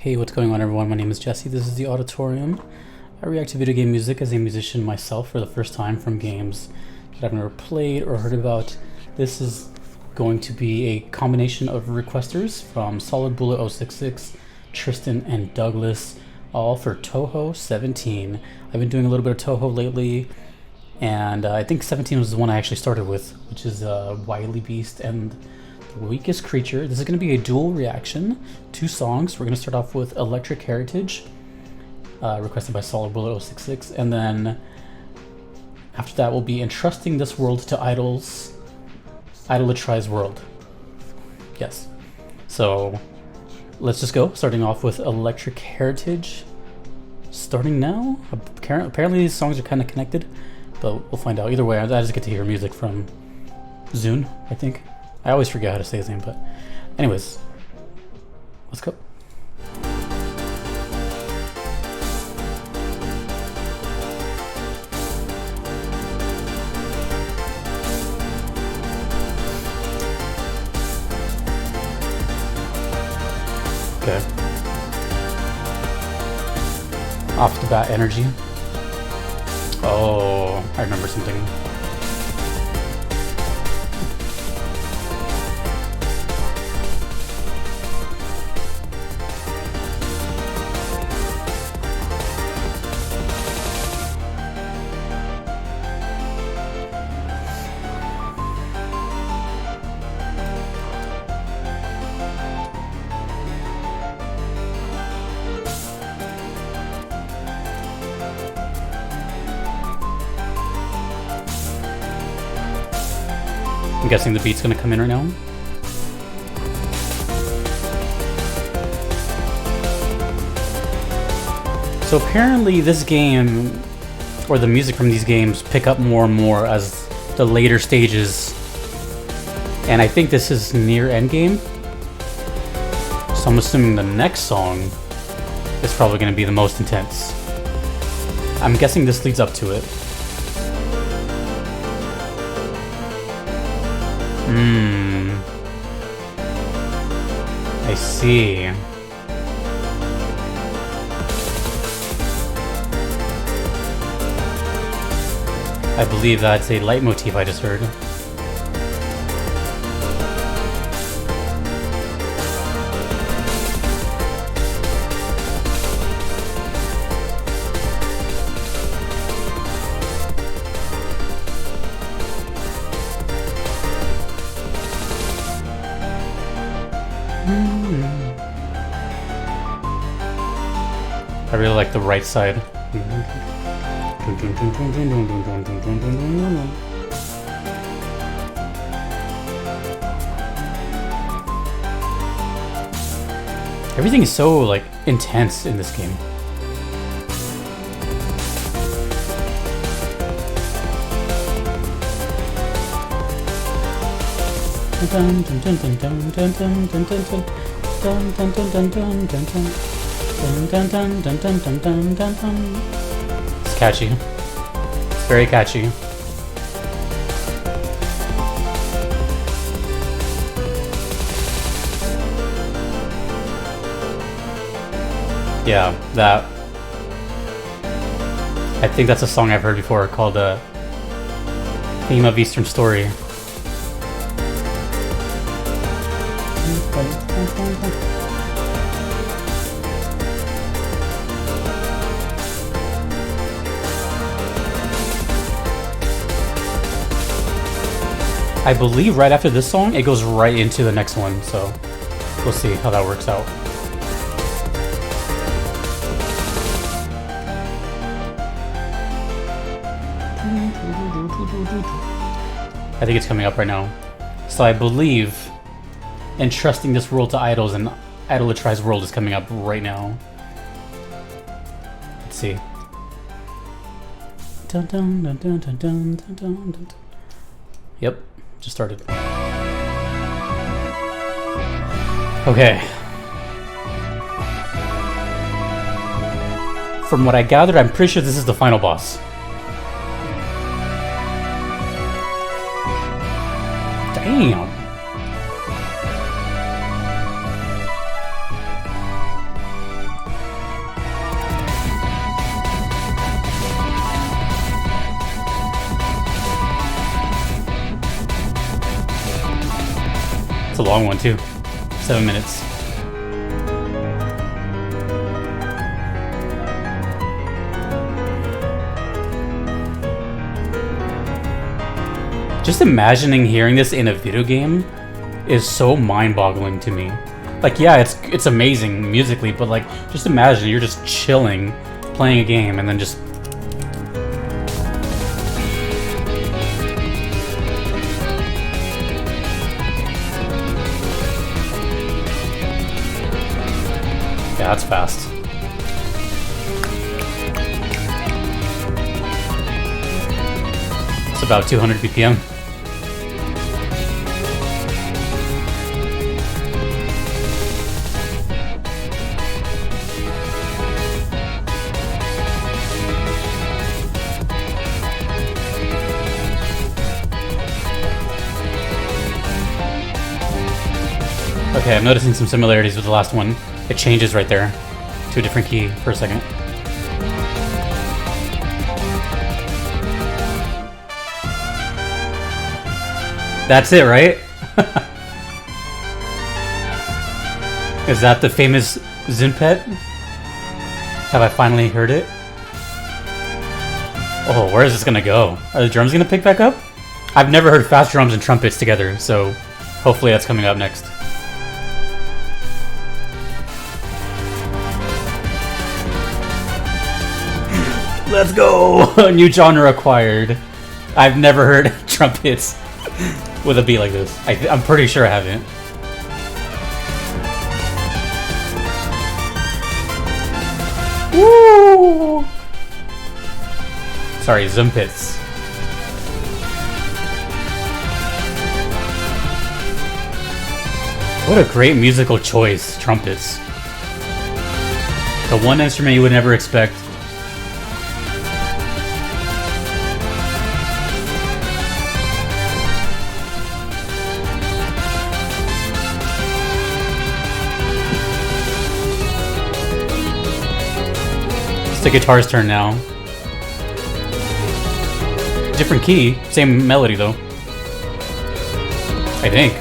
Hey, what's going on everyone? My name is Jesse, this is the Auditorium. I react to video game music as a musician myself for the first time from games that I've never played or heard about. This is going to be a combination of requesters from Solid Bullet 066, Tristan, and Douglas, all for Touhou 17. I've been doing a little bit of Touhou lately, and I think 17 was the one I actually started with, which is Wily Beast and The Weakest Creature. This is going to be a dual reaction, 2 songs. We're going to start off with Electric Heritage, requested by Solid Bullet 066, and then after that will be Entrusting This World to Idols, Idolatrize World. Yes. So let's just go, starting off with Electric Heritage. Starting now. Apparently these songs are kind of connected, but we'll find out. Either way, I just get to hear music from Zune, I think. I always forget how to say his name, but anyways, let's go. Okay. Off the bat energy. Oh, I remember something. I'm guessing the beat's gonna come in right now. So apparently this game, or the music from these games, pick up more and more as the later stages. And I think this is near endgame. So I'm assuming the next song is probably gonna be the most intense. I'm guessing this leads up to it. I see. I believe that's a leitmotif I just heard. I really like the right side. Everything is so like intense in this game. It's catchy. It's very catchy. Yeah, that. I think that's a song I've heard before called Theme of Eastern Story. I believe right after this song, it goes right into the next one, so we'll see how that works out. I think it's coming up right now. So I believe Entrusting This World to Idols and Idolatrize World is coming up right now. Let's see. Dun, dun, dun, dun, dun, dun, dun, dun, dun. Yep, just started. Okay. From what I gathered, I'm pretty sure this is the final boss. Damn. long one too. 7 minutes. Just imagining hearing this in a video game is so mind-boggling to me. Like, yeah, it's amazing musically, but like, just imagine you're just chilling, playing a game, and then just... Yeah, that's fast. It's about 200 BPM. Okay, I'm noticing some similarities with the last one. It changes right there to a different key for a second. That's it, right? Is that the famous Zimpet? Have I finally heard it? Oh, where is this gonna go? Are the drums gonna pick back up? I've never heard fast drums and trumpets together, so hopefully that's coming up next. Let's go! New genre acquired. I've never heard trumpets with a beat like this. I'm pretty sure I haven't. Woo! Sorry, Zumpits. What a great musical choice, trumpets. The one instrument you would never expect. It's the guitar's turn now. Different key, same melody though. I think.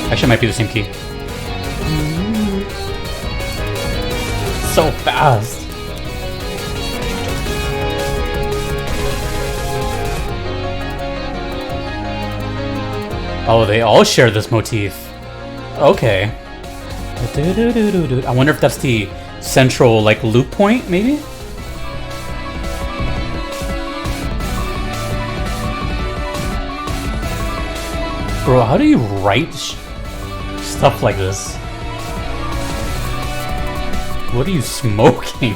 Actually, it might be the same key. So fast. Oh, they all share this motif. Okay. I wonder if that's the central, like, loop point, maybe? Bro, how do you write stuff like this? What are you smoking?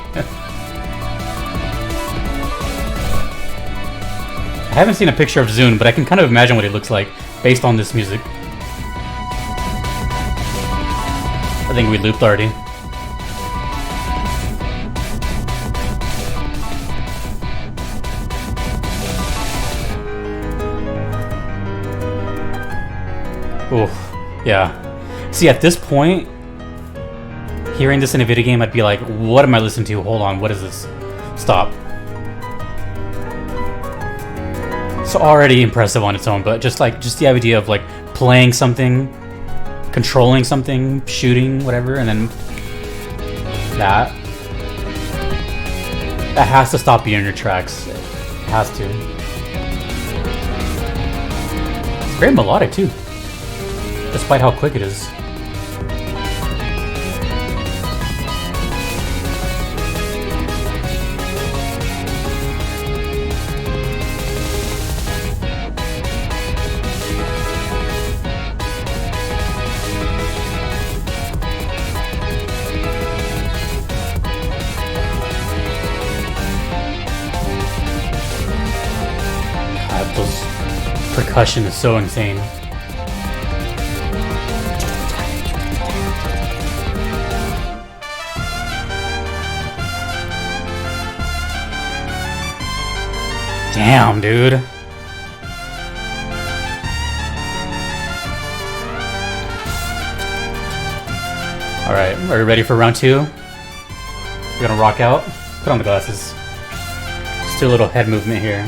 I haven't seen a picture of Zune, but I can kind of imagine what it looks like based on this music. I think we looped already. Oof, yeah. See, at this point, hearing this in a video game, I'd be like, what am I listening to? Hold on, what is this? Stop. It's already impressive on its own, but just the idea of like playing something, controlling something, shooting, whatever, and then that has to stop you in your tracks. It has to. It's very melodic too, despite how quick it is. God, those percussion is so insane. Damn, dude. Alright, are we ready for round two? We're gonna rock out. Put on the glasses. Just do a little head movement here.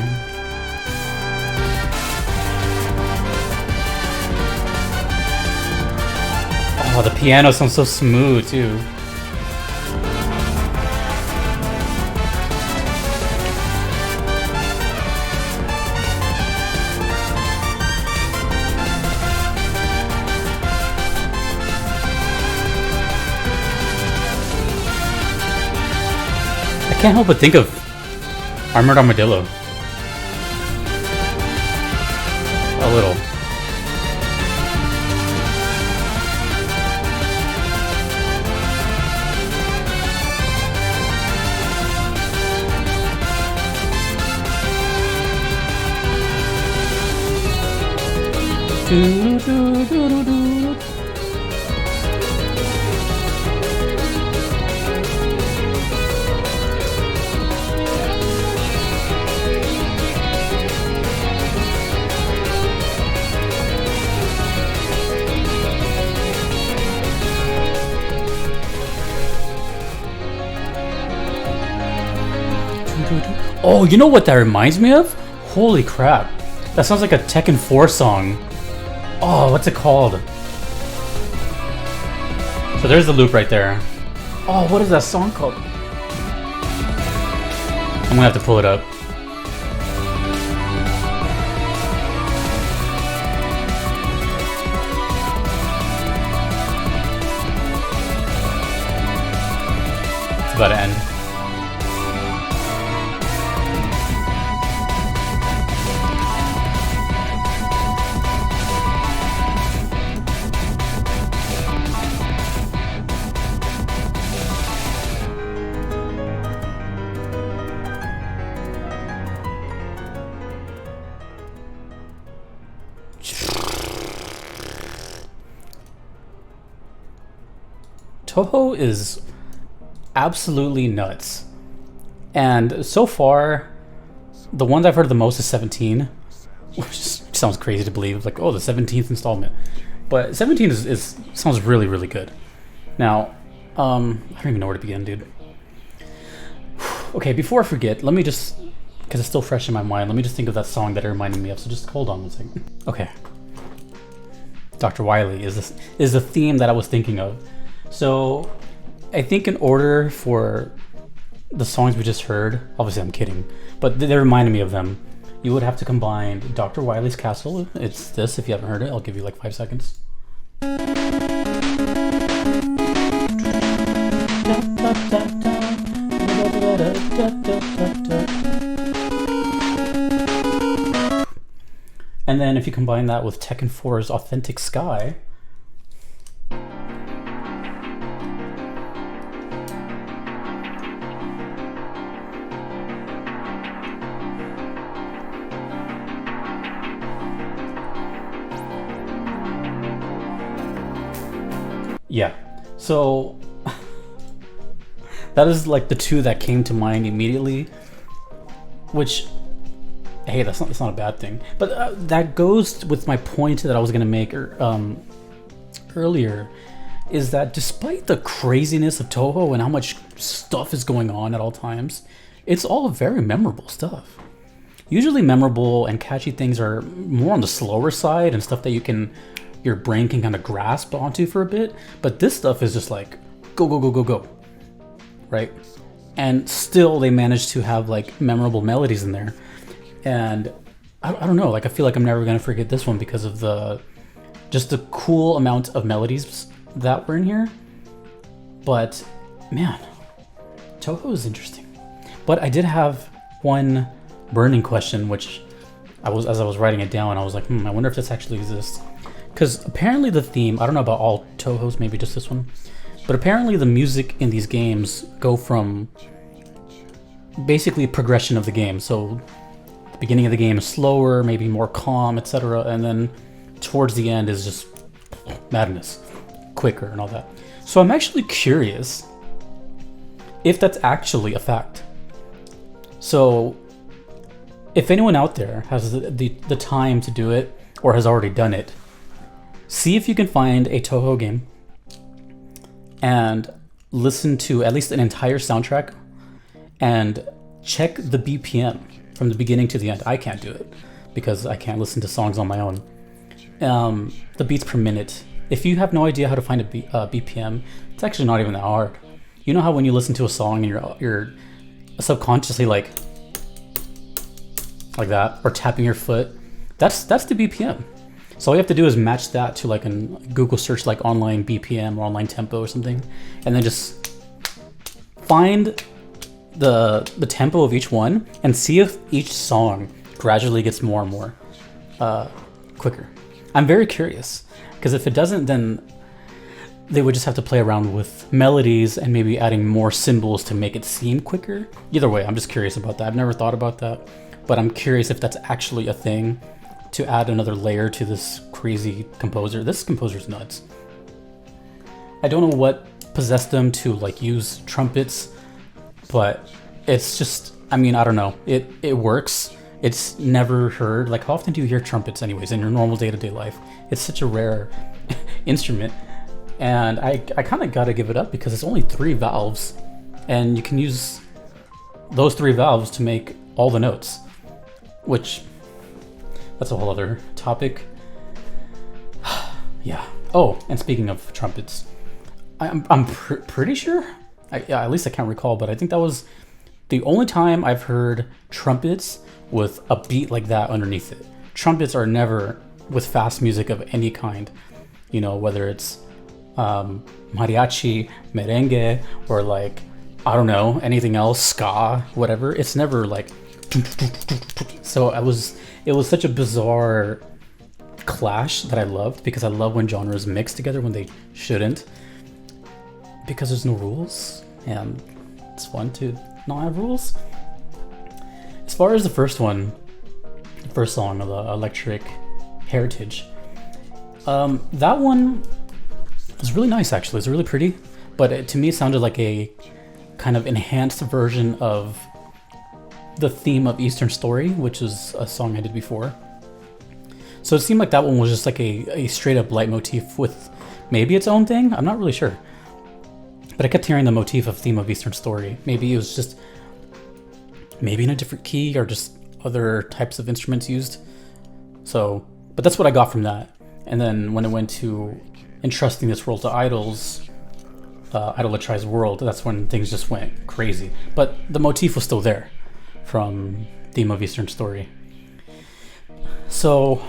Oh, the piano sounds so smooth too. I can't help but think of Armored Armadillo. A little. Do, do, do, do, do. Oh, you know what that reminds me of? Holy crap. That sounds like a Tekken 4 song. Oh, what's it called? So there's the loop right there. Oh, what is that song called? I'm gonna have to pull it up. It's about to end. Touhou is absolutely nuts. And so far, the ones I've heard the most is 17, which sounds crazy to believe. Like, oh, the 17th installment. But 17 sounds really, really good. Now, I don't even know where to begin, dude. Okay, before I forget, let me just, because it's still fresh in my mind, let me just think of that song that it reminded me of. So just hold on one second. Okay. Dr. Wily is the theme that I was thinking of. So, I think in order for the songs we just heard, obviously I'm kidding, but they reminded me of them. You would have to combine Dr. Wily's Castle. It's this, if you haven't heard it, I'll give you like 5 seconds. And then if you combine that with Tekken 4's Authentic Sky, yeah, so that is like the two that came to mind immediately, which, hey, that's not a bad thing. But that goes with my point that I was going to make earlier, is that despite the craziness of Touhou and how much stuff is going on at all times, it's all very memorable stuff. Usually memorable and catchy things are more on the slower side and stuff that your brain can kind of grasp onto for a bit, but this stuff is just like go, go, go, go, go, right? And still they managed to have like memorable melodies in there. And I don't know, like I feel like I'm never gonna forget this one because of just the cool amount of melodies that were in here. But man, Touhou is interesting. But I did have one burning question, which as I was writing it down, I was like, I wonder if this actually exists. Because apparently the theme, I don't know about all Touhou's, maybe just this one, but apparently the music in these games go from basically progression of the game. So the beginning of the game is slower, maybe more calm, etc. And then towards the end is just madness, quicker and all that. So I'm actually curious if that's actually a fact. So if anyone out there has the time to do it or has already done it, see if you can find a Touhou game and listen to at least an entire soundtrack and check the BPM from the beginning to the end. I can't do it because I can't listen to songs on my own. The beats per minute If you have no idea how to find a BPM, it's actually not even that hard. You know how when you listen to a song and you're subconsciously like that, or tapping your foot, that's the BPM. So all you have to do is match that to like a Google search, like online BPM or online tempo or something, and then just find the tempo of each one and see if each song gradually gets more and more quicker. I'm very curious, because if it doesn't, then they would just have to play around with melodies and maybe adding more cymbals to make it seem quicker. Either way, I'm just curious about that. I've never thought about that, but I'm curious if that's actually a thing, to add another layer to this crazy composer. This composer's nuts. I don't know what possessed them to like use trumpets, but it's just, I mean, I don't know. It works. It's never heard. Like, how often do you hear trumpets anyways in your normal day-to-day life? It's such a rare instrument. And I kind of got to give it up, because it's only 3 valves, and you can use those 3 valves to make all the notes, which that's a whole other topic. Yeah. Oh, and speaking of trumpets, I'm pretty sure, at least I can't recall, but I think that was the only time I've heard trumpets with a beat like that underneath it. Trumpets are never with fast music of any kind, you know, whether it's mariachi, merengue, or like, I don't know, anything else, ska, whatever. It's never like, so it was such a bizarre clash that I loved, because I love when genres mix together when they shouldn't, because there's no rules, and it's fun to not have rules. As far as the first song of the Electric Heritage, that one was really nice, actually. It's really pretty, but to me it sounded like a kind of enhanced version of the theme of Eastern Story, which is a song I did before. So it seemed like that one was just like a straight up leitmotif with maybe its own thing. I'm not really sure, but I kept hearing the motif of theme of Eastern Story. Maybe it was just maybe in a different key, or just other types of instruments used. So, but that's what I got from that. And then when it went to entrusting this world to idols, Idolatrize World, that's when things just went crazy. But the motif was still there from theme of Eastern Story. So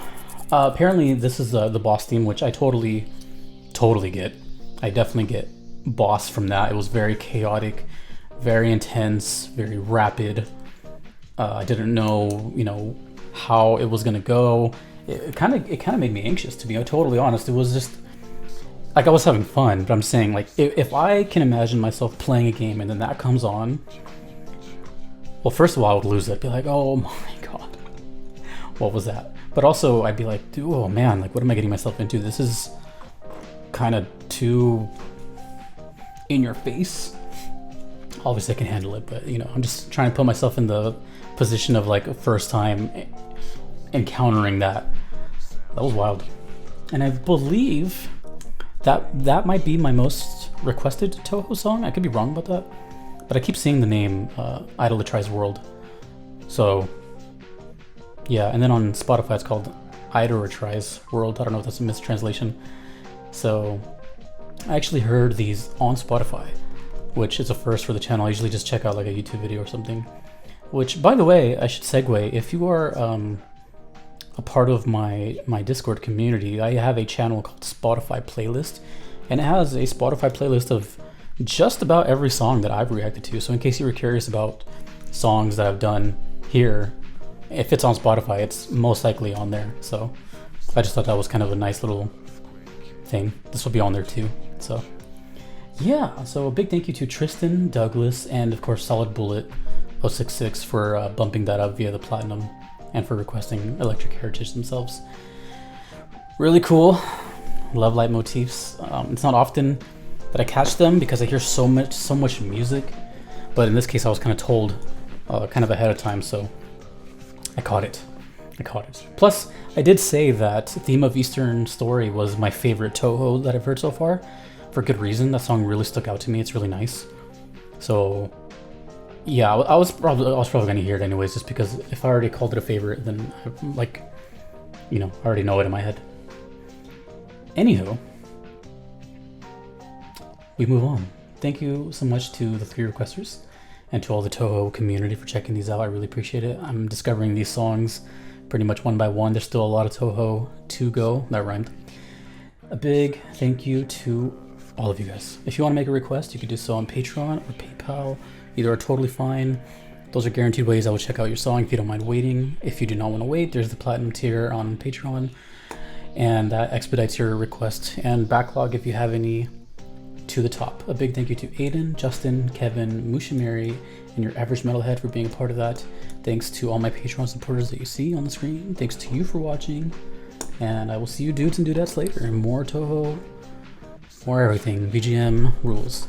apparently this is the boss theme, which I totally get. I definitely get boss from that. It was very chaotic, very intense, very rapid. I didn't know, you know, how it was gonna go. It kind of made me anxious, to be totally honest. It was just like I was having fun, but I'm saying, like, if I can imagine myself playing a game and then that comes on, well, first of all, I would lose it. Be like, oh my god, what was that? But also, I'd be like, dude, oh man, like, what am I getting myself into? This is kind of too in your face. Obviously, I can handle it, but you know, I'm just trying to put myself in the position of like a first time encountering that. That was wild, and I believe that might be my most requested Touhou song. I could be wrong about that, but I keep seeing the name Idolatrize World. So yeah, and then on Spotify it's called Idolatrize World. I don't know if that's a mistranslation. So I actually heard these on Spotify, which is a first for the channel. I usually just check out like a YouTube video or something. Which, by the way, I should segue. If you are a part of my Discord community, I have a channel called Spotify Playlist, and it has a Spotify playlist of just about every song that I've reacted to. So in case you were curious about songs that I've done here, if it's on Spotify, it's most likely on there. So I just thought that was kind of a nice little thing. This will be on there too. So yeah, so a big thank you to Tristan, Douglas, and of course Solid Bullet 066 for bumping that up via the Platinum, and for requesting Electric Heritage themselves. Really cool. Love leitmotifs. It's not often that I catch them because I hear so much music, but in this case I was kind of told kind of ahead of time, so I caught it. Plus, I did say that Theme of Eastern Story was my favorite Touhou that I've heard so far, for good reason. That song really stuck out to me. It's really nice. So yeah, I was probably gonna hear it anyways, just because if I already called it a favorite, then like, you know, I already know it in my head. Anywho, we move on. Thank you so much to the 3 requesters and to all the Touhou community for checking these out. I really appreciate it. I'm discovering these songs pretty much one by one. There's still a lot of Touhou to go. That rhymed. A big thank you to all of you guys. If you want to make a request, you can do so on Patreon or PayPal. Either are totally fine. Those are guaranteed ways I will check out your song if you don't mind waiting. If you do not want to wait, there's the platinum tier on Patreon, and that expedites your request and backlog if you have any to the top. A big thank you to Aiden, Justin, Kevin, Mushimiri, and your average metalhead for being a part of that. Thanks to all my Patreon supporters that you see on the screen. Thanks to you for watching, and I will see you dudes and dudettes later. More Touhou, more everything. VGM rules.